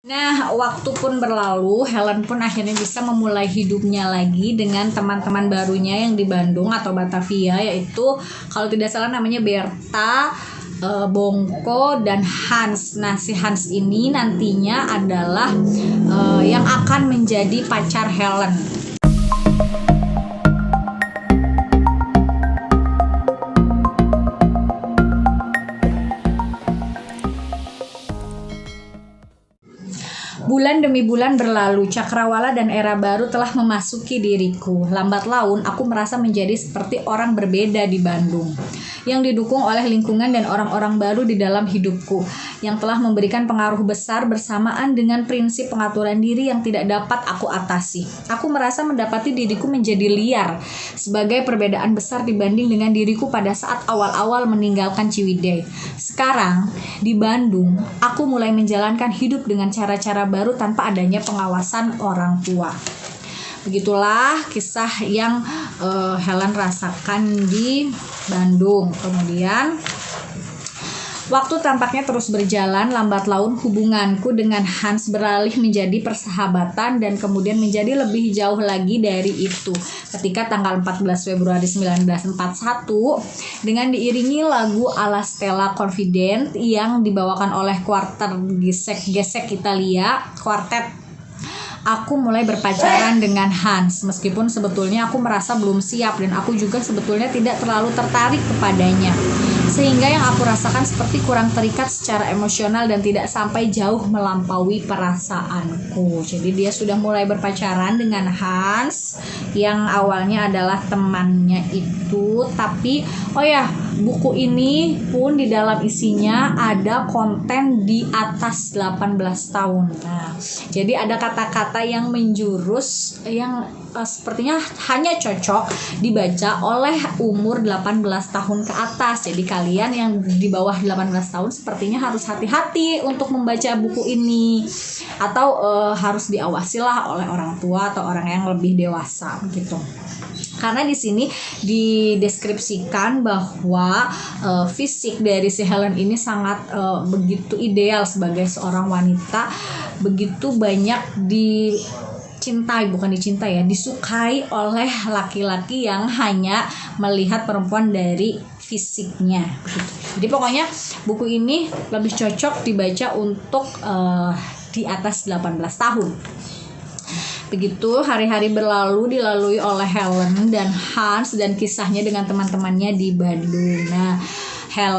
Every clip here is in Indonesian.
Nah, waktu pun berlalu, Helen pun akhirnya bisa memulai hidupnya lagi dengan teman-teman barunya yang di Bandung atau Batavia, yaitu kalau tidak salah namanya Berta, Bongko, dan Hans. Nah, si Hans ini nantinya adalah yang akan menjadi pacar Helen. Bulan demi bulan berlalu, cakrawala dan era baru telah memasuki diriku. Lambat laun, aku merasa menjadi seperti orang berbeda di Bandung, yang didukung oleh lingkungan dan orang-orang baru di dalam hidupku, yang telah memberikan pengaruh besar bersamaan dengan prinsip pengaturan diri yang tidak dapat aku atasi. Aku merasa mendapati diriku menjadi liar, sebagai perbedaan besar dibanding dengan diriku pada saat awal-awal meninggalkan Ciwidey. Sekarang, di Bandung, aku mulai menjalankan hidup dengan cara-cara baru tanpa adanya pengawasan orang tua. Begitulah kisah yang Helen rasakan di Bandung. Kemudian waktu tampaknya terus berjalan, lambat laun hubunganku dengan Hans beralih menjadi persahabatan dan kemudian menjadi lebih jauh lagi dari itu. Ketika tanggal 14 Februari 1941 dengan diiringi lagu ala Stella Confident yang dibawakan oleh Quartet Gesek Italia, Quartet, aku mulai berpacaran dengan Hans. Meskipun sebetulnya aku merasa belum siap dan aku juga sebetulnya tidak terlalu tertarik kepadanya. Sehingga yang aku rasakan seperti kurang terikat secara emosional dan tidak sampai jauh melampaui perasaanku. Jadi dia sudah mulai berpacaran dengan Hans yang awalnya adalah temannya itu. Tapi buku ini pun di dalam isinya ada konten di atas 18 tahun. Nah, jadi ada kata-kata yang menjurus yang sepertinya hanya cocok dibaca oleh umur 18 tahun ke atas. Jadi kalian yang di bawah 18 tahun sepertinya harus hati-hati untuk membaca buku ini, atau harus diawasilah oleh orang tua atau orang yang lebih dewasa gitu. Karena di sini dideskripsikan bahwa fisik dari si Helen ini sangat begitu ideal sebagai seorang wanita, begitu banyak disukai oleh laki-laki yang hanya melihat perempuan dari fisiknya gitu. Jadi pokoknya buku ini lebih cocok dibaca untuk di atas 18 tahun. Begitu hari-hari berlalu dilalui oleh Helen dan Hans dan kisahnya dengan teman-temannya di Bandung. Nah,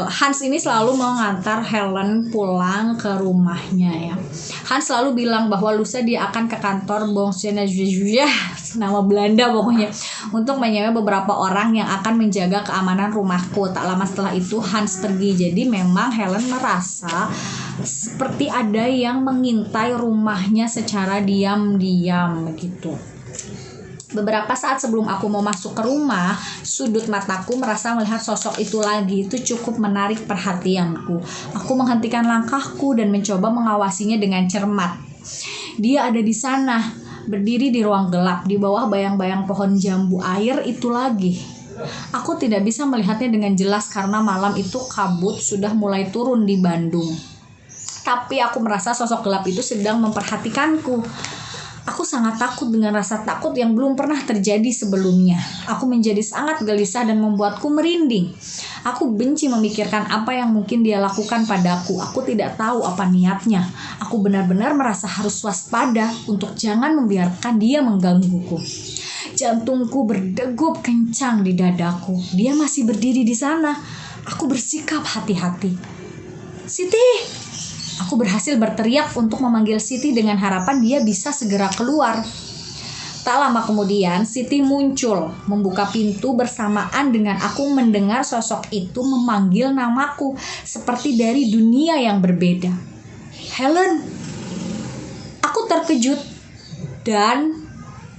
Hans ini selalu mengantar Helen pulang ke rumahnya ya. Hans selalu bilang bahwa lusa dia akan ke kantor nama Belanda pokoknya, untuk menyewa beberapa orang yang akan menjaga keamanan rumahku. Tak lama setelah itu Hans pergi. Jadi memang Helen merasa seperti ada yang mengintai rumahnya secara diam-diam begitu. Beberapa saat sebelum aku mau masuk ke rumah, sudut mataku merasa melihat sosok itu lagi. Itu cukup menarik perhatianku. Aku menghentikan langkahku dan mencoba mengawasinya dengan cermat. Dia ada di sana, berdiri di ruang gelap, di bawah bayang-bayang pohon jambu air itu lagi. Aku tidak bisa melihatnya dengan jelas karena malam itu kabut sudah mulai turun di Bandung. Tapi aku merasa sosok gelap itu sedang memperhatikanku. Aku sangat takut dengan rasa takut yang belum pernah terjadi sebelumnya. Aku menjadi sangat gelisah dan membuatku merinding. Aku benci memikirkan apa yang mungkin dia lakukan padaku. Aku tidak tahu apa niatnya. Aku benar-benar merasa harus waspada untuk jangan membiarkan dia menggangguku. Jantungku berdegup kencang di dadaku. Dia masih berdiri di sana. Aku bersikap hati-hati. Siti! Aku berhasil berteriak untuk memanggil Siti dengan harapan dia bisa segera keluar. Tak lama kemudian Siti muncul, membuka pintu bersamaan dengan aku mendengar sosok itu memanggil namaku seperti dari dunia yang berbeda. Helen! Aku terkejut dan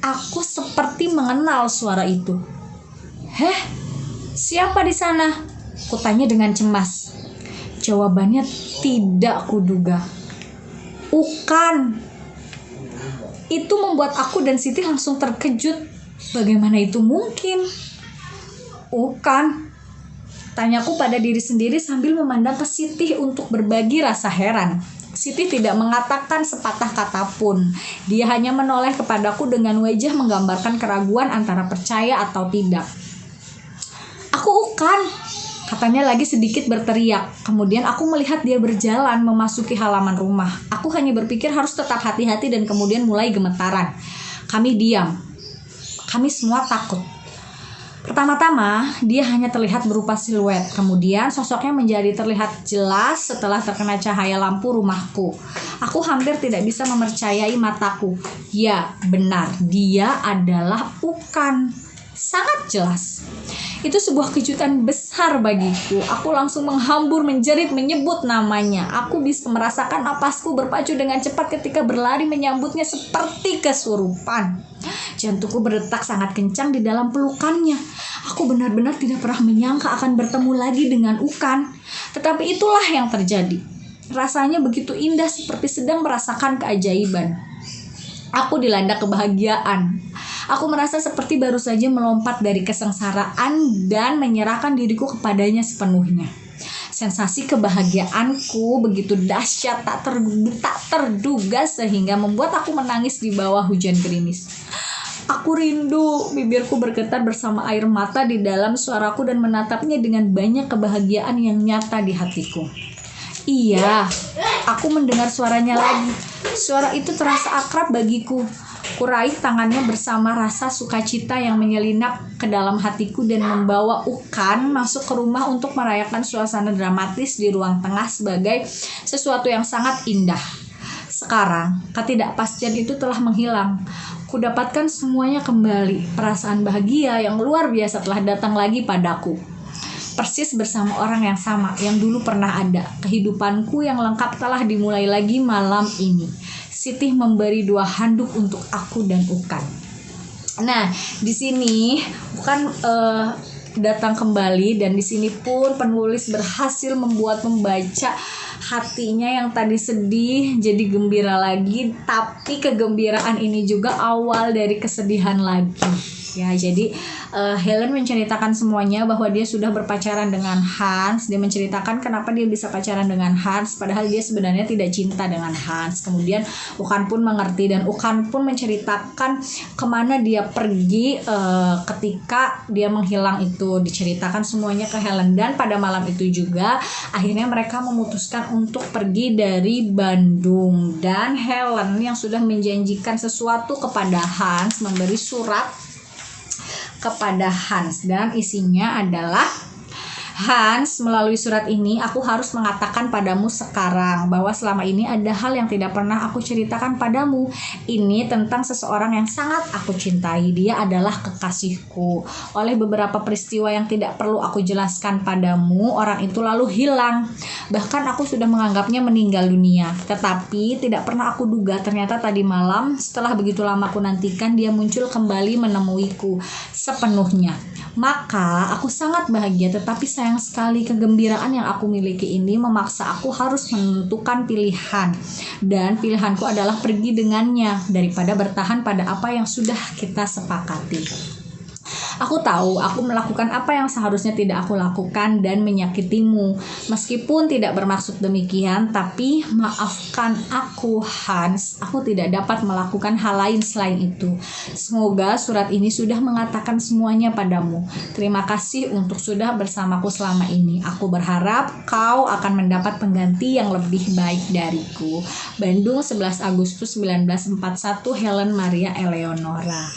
aku seperti mengenal suara itu. Siapa di sana? Kutanya dengan cemas. Jawabannya tidak kuduga. Bukan. Itu membuat aku dan Siti langsung terkejut. Bagaimana itu mungkin? Bukan. Tanyaku pada diri sendiri sambil memandang ke Siti untuk berbagi rasa heran. Siti tidak mengatakan sepatah kata pun. Dia hanya menoleh kepadaku dengan wajah menggambarkan keraguan antara percaya atau tidak. "Aku Ukan," katanya lagi sedikit berteriak. Kemudian aku melihat dia berjalan memasuki halaman rumah. Aku hanya berpikir harus tetap hati-hati dan kemudian mulai gemetaran. Kami diam. Kami semua takut. Pertama-tama, dia hanya terlihat berupa siluet. Kemudian sosoknya menjadi terlihat jelas setelah terkena cahaya lampu rumahku. Aku hampir tidak bisa mempercayai mataku. Ya, benar, dia adalah Ukan. Sangat jelas. Itu sebuah kejutan besar bagiku. Aku langsung menghambur, menjerit, menyebut namanya. Aku bisa merasakan napasku berpacu dengan cepat ketika berlari menyambutnya seperti kesurupan. Jantungku berdetak sangat kencang di dalam pelukannya. Aku benar-benar tidak pernah menyangka akan bertemu lagi dengan Ukan. Tetapi itulah yang terjadi. Rasanya begitu indah seperti sedang merasakan keajaiban. Aku dilanda kebahagiaan. Aku merasa seperti baru saja melompat dari kesengsaraan dan menyerahkan diriku kepadanya sepenuhnya. Sensasi kebahagiaanku begitu dahsyat tak terduga sehingga membuat aku menangis di bawah hujan gerimis. Aku rindu, bibirku bergetar bersama air mata di dalam suaraku dan menatapnya dengan banyak kebahagiaan yang nyata di hatiku. Iya, aku mendengar suaranya lagi. Suara itu terasa akrab bagiku. Kuraih tangannya bersama rasa sukacita yang menyelinap ke dalam hatiku dan membawa Ukan masuk ke rumah untuk merayakan suasana dramatis di ruang tengah sebagai sesuatu yang sangat indah. Sekarang, ketidakpastian itu telah menghilang. Kudapatkan semuanya kembali. Perasaan bahagia yang luar biasa telah datang lagi padaku. Persis bersama orang yang sama yang dulu pernah ada. Kehidupanku yang lengkap telah dimulai lagi malam ini. Siti memberi 2 handuk untuk aku dan Ukan. Nah, di sini Ukan datang kembali dan di sini pun penulis berhasil membuat membaca hatinya yang tadi sedih jadi gembira lagi, tapi kegembiraan ini juga awal dari kesedihan lagi. Ya, jadi Helen menceritakan semuanya bahwa dia sudah berpacaran dengan Hans. Dia menceritakan kenapa dia bisa pacaran dengan Hans padahal dia sebenarnya tidak cinta dengan Hans. Kemudian Ukan pun mengerti dan Ukan pun menceritakan kemana dia pergi ketika dia menghilang itu. Diceritakan semuanya ke Helen dan pada malam itu juga akhirnya mereka memutuskan untuk pergi dari Bandung. Dan Helen yang sudah menjanjikan sesuatu kepada Hans memberi surat kepada Hans dan isinya adalah, "Hans, melalui surat ini aku harus mengatakan padamu sekarang bahwa selama ini ada hal yang tidak pernah aku ceritakan padamu. Ini tentang seseorang yang sangat aku cintai. Dia adalah kekasihku. Oleh beberapa peristiwa yang tidak perlu aku jelaskan padamu, orang itu lalu hilang. Bahkan aku sudah menganggapnya meninggal dunia. Tetapi tidak pernah aku duga ternyata tadi malam setelah begitu lama aku nantikan dia muncul kembali menemuiku sepenuhnya. Maka aku sangat bahagia, tetapi sayang sekali kegembiraan yang aku miliki ini memaksa aku harus menentukan pilihan. Dan pilihanku adalah pergi dengannya daripada bertahan pada apa yang sudah kita sepakati. Aku tahu aku melakukan apa yang seharusnya tidak aku lakukan dan menyakitimu. Meskipun tidak bermaksud demikian, tapi maafkan aku, Hans. Aku tidak dapat melakukan hal lain selain itu. Semoga surat ini sudah mengatakan semuanya padamu. Terima kasih untuk sudah bersamaku selama ini. Aku berharap kau akan mendapat pengganti yang lebih baik dariku. Bandung, 11 Agustus 1941, Helen Maria Eleonora.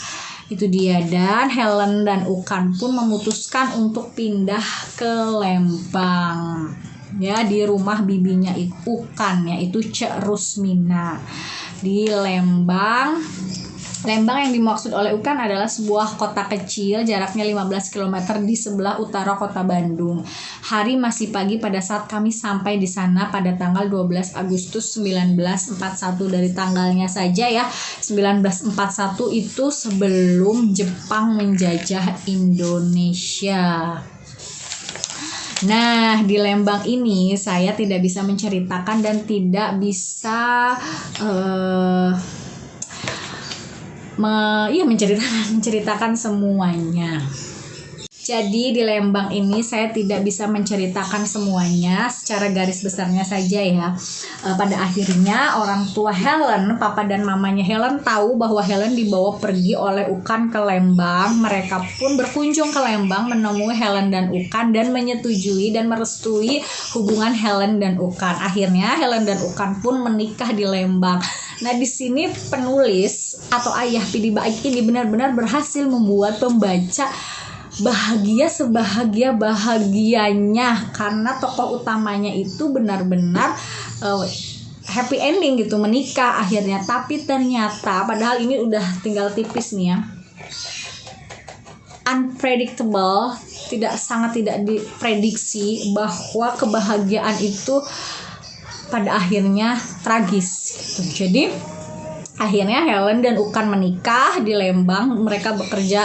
Itu dia, dan Helen dan Ukan pun memutuskan untuk pindah ke Lembang. Ya, di rumah bibinya Ukan, yaitu Cek Rusmina di Lembang. Lembang yang dimaksud oleh Ukan adalah sebuah kota kecil jaraknya 15 km di sebelah utara kota Bandung. Hari masih pagi pada saat kami sampai di sana pada tanggal 12 Agustus 1941. Dari tanggalnya saja ya, 1941 itu sebelum Jepang menjajah Indonesia. Nah, di Lembang ini saya tidak bisa menceritakan dan tidak bisa menceritakan semuanya. Jadi di Lembang ini saya tidak bisa menceritakan semuanya, secara garis besarnya saja ya. Pada akhirnya orang tua Helen, papa dan mamanya Helen tahu bahwa Helen dibawa pergi oleh Ukan ke Lembang. Mereka pun berkunjung ke Lembang menemui Helen dan Ukan dan menyetujui dan merestui hubungan Helen dan Ukan. Akhirnya Helen dan Ukan pun menikah di Lembang. Nah, di sini penulis atau ayah Pidi Baik ini benar-benar berhasil membuat pembaca bahagia sebahagia-bahagianya karena tokoh utamanya itu benar-benar happy ending gitu, menikah akhirnya. Tapi ternyata padahal ini udah tinggal tipis nih ya, unpredictable, sangat tidak diprediksi bahwa kebahagiaan itu pada akhirnya tragis gitu. Jadi akhirnya Helen dan Ukan menikah di Lembang. Mereka bekerja,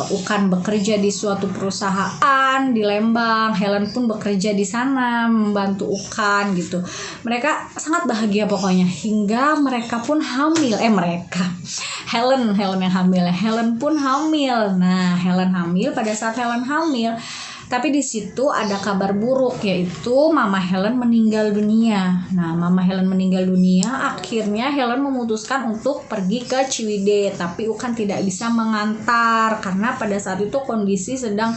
Ukan bekerja di suatu perusahaan di Lembang. Helen pun bekerja di sana membantu Ukan gitu. Mereka sangat bahagia pokoknya hingga mereka pun hamil. Helen yang hamil. Helen pun hamil. Nah, Helen hamil. Pada saat Helen hamil, tapi di situ ada kabar buruk, yaitu Mama Helen meninggal dunia. Nah, Mama Helen meninggal dunia, akhirnya Helen memutuskan untuk pergi ke Ciwidey. Tapi Ukan tidak bisa mengantar karena pada saat itu kondisi sedang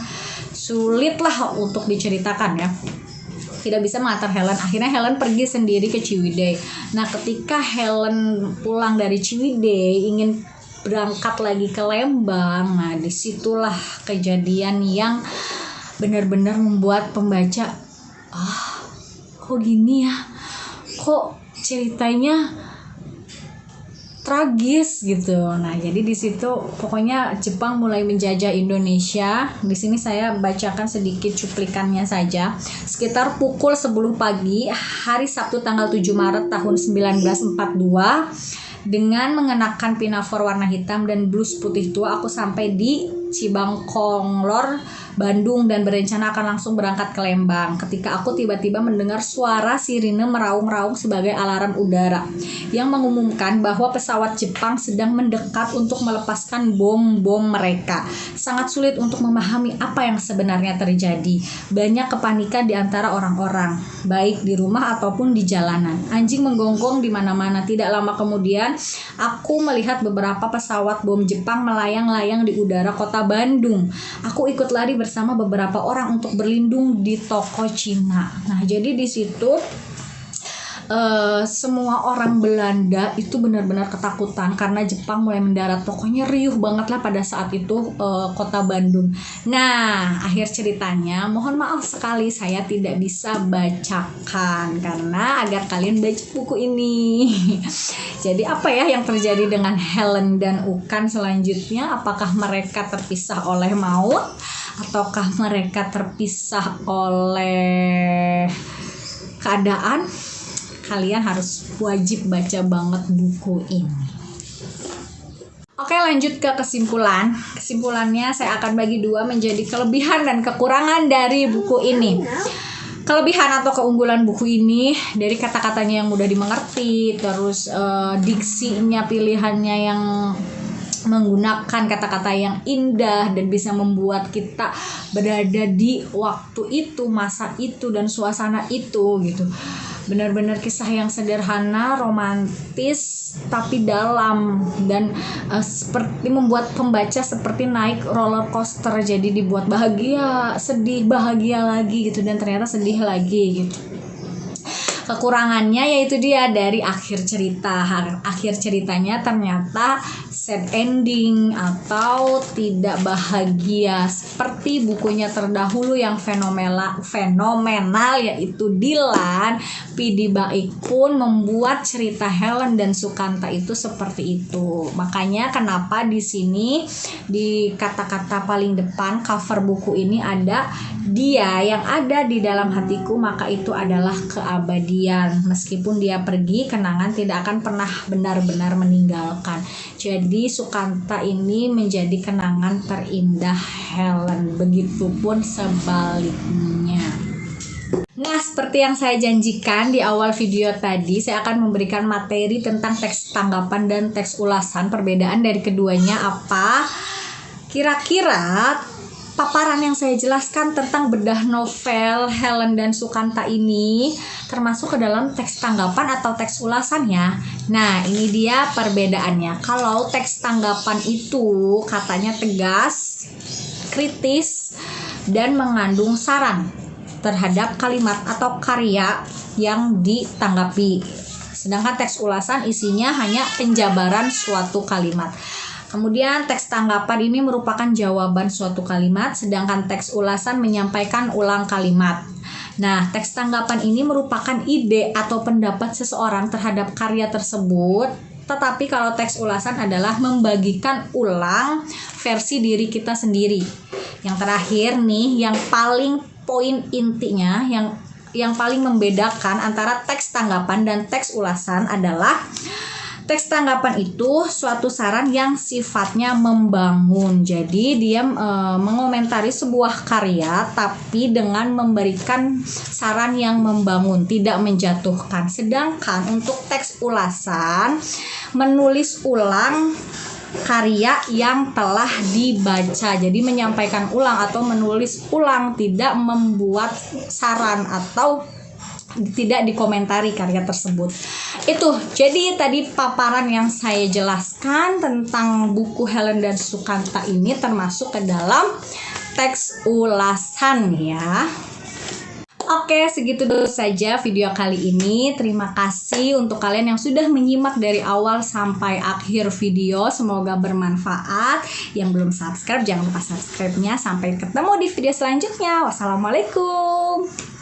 sulit lah untuk diceritakan ya. Tidak bisa mengantar Helen. Akhirnya Helen pergi sendiri ke Ciwidey. Nah, ketika Helen pulang dari Ciwidey ingin berangkat lagi ke Lembang, nah disitulah kejadian yang benar-benar membuat pembaca kok gini ya, kok ceritanya tragis gitu. Nah, jadi di situ pokoknya Jepang mulai menjajah Indonesia. Di sini saya bacakan sedikit cuplikannya saja. Sekitar pukul 10 pagi hari Sabtu tanggal 7 Maret tahun 1942, dengan mengenakan pinafore warna hitam dan blus putih tua, aku sampai di Cibangkonglor, Bandung, dan berencana akan langsung berangkat ke Lembang. Ketika aku tiba-tiba mendengar suara sirine meraung-raung sebagai alarm udara yang mengumumkan bahwa pesawat Jepang sedang mendekat untuk melepaskan bom-bom mereka. Sangat sulit untuk memahami apa yang sebenarnya terjadi. Banyak kepanikan di antara orang-orang, baik di rumah ataupun di jalanan. Anjing menggonggong di mana-mana. Tidak lama kemudian, aku melihat beberapa pesawat bom Jepang melayang-layang di udara kota Bandung. Aku ikut lari bersama beberapa orang untuk berlindung di toko Cina. Nah, jadi di situ semua orang Belanda itu benar-benar ketakutan karena Jepang mulai mendarat. Pokoknya riuh banget lah pada saat itu kota Bandung. Nah, akhir ceritanya mohon maaf sekali saya tidak bisa bacakan karena agar kalian baca buku ini. Jadi apa ya yang terjadi dengan Helen dan Ukan selanjutnya? Apakah mereka terpisah oleh maut ataukah mereka terpisah oleh keadaan? Kalian harus wajib baca banget buku ini. Oke, lanjut ke kesimpulan. Kesimpulannya saya akan bagi dua menjadi kelebihan dan kekurangan dari buku ini. Kelebihan atau keunggulan buku ini dari kata-katanya yang mudah dimengerti, terus diksinya, pilihannya yang menggunakan kata-kata yang indah dan bisa membuat kita berada di waktu itu, masa itu, dan suasana itu gitu. Benar-benar kisah yang sederhana, romantis, tapi dalam, dan seperti membuat pembaca seperti naik roller coaster. Jadi dibuat bahagia, sedih, bahagia lagi gitu, dan ternyata sedih lagi gitu. Kekurangannya yaitu dia dari akhir cerita. Akhir ceritanya ternyata sad ending atau tidak bahagia seperti bukunya terdahulu yang fenomenal yaitu Dilan. Pidi Baik pun membuat cerita Helen dan Sukanta itu seperti itu. Makanya kenapa di sini di kata-kata paling depan cover buku ini ada dia yang ada di dalam hatiku, maka itu adalah keabadian. Meskipun dia pergi, kenangan tidak akan pernah benar-benar meninggalkan. Jadi Sukanta ini menjadi kenangan terindah Helen. Begitupun sebaliknya. Nah, seperti yang saya janjikan di awal video tadi, saya akan memberikan materi tentang teks tanggapan dan teks ulasan. Perbedaan dari keduanya apa? Kira-kira paparan yang saya jelaskan tentang bedah novel Helen dan Sukanta ini termasuk ke dalam teks tanggapan atau teks ulasan ya. Nah, ini dia perbedaannya. Kalau teks tanggapan itu katanya tegas, kritis, dan mengandung saran terhadap kalimat atau karya yang ditanggapi. Sedangkan teks ulasan isinya hanya penjabaran suatu kalimat. Kemudian teks tanggapan ini merupakan jawaban suatu kalimat, sedangkan teks ulasan menyampaikan ulang kalimat. Nah, teks tanggapan ini merupakan ide atau pendapat seseorang terhadap karya tersebut, tetapi kalau teks ulasan adalah membagikan ulang versi diri kita sendiri. Yang terakhir nih, yang paling poin intinya, yang paling membedakan antara teks tanggapan dan teks ulasan adalah teks tanggapan itu suatu saran yang sifatnya membangun. Jadi dia mengomentari sebuah karya tapi dengan memberikan saran yang membangun, tidak menjatuhkan. Sedangkan untuk teks ulasan menulis ulang karya yang telah dibaca. Jadi menyampaikan ulang atau menulis ulang, tidak membuat saran atau tidak dikomentari karya tersebut. Itu jadi tadi paparan yang saya jelaskan tentang buku Helen dan Sukanta ini termasuk ke dalam teks ulasan ya. Oke, segitu dulu saja video kali ini. Terima kasih untuk kalian yang sudah menyimak dari awal sampai akhir video. Semoga bermanfaat. Yang belum subscribe, jangan lupa subscribe-nya. Sampai ketemu di video selanjutnya. Wassalamualaikum.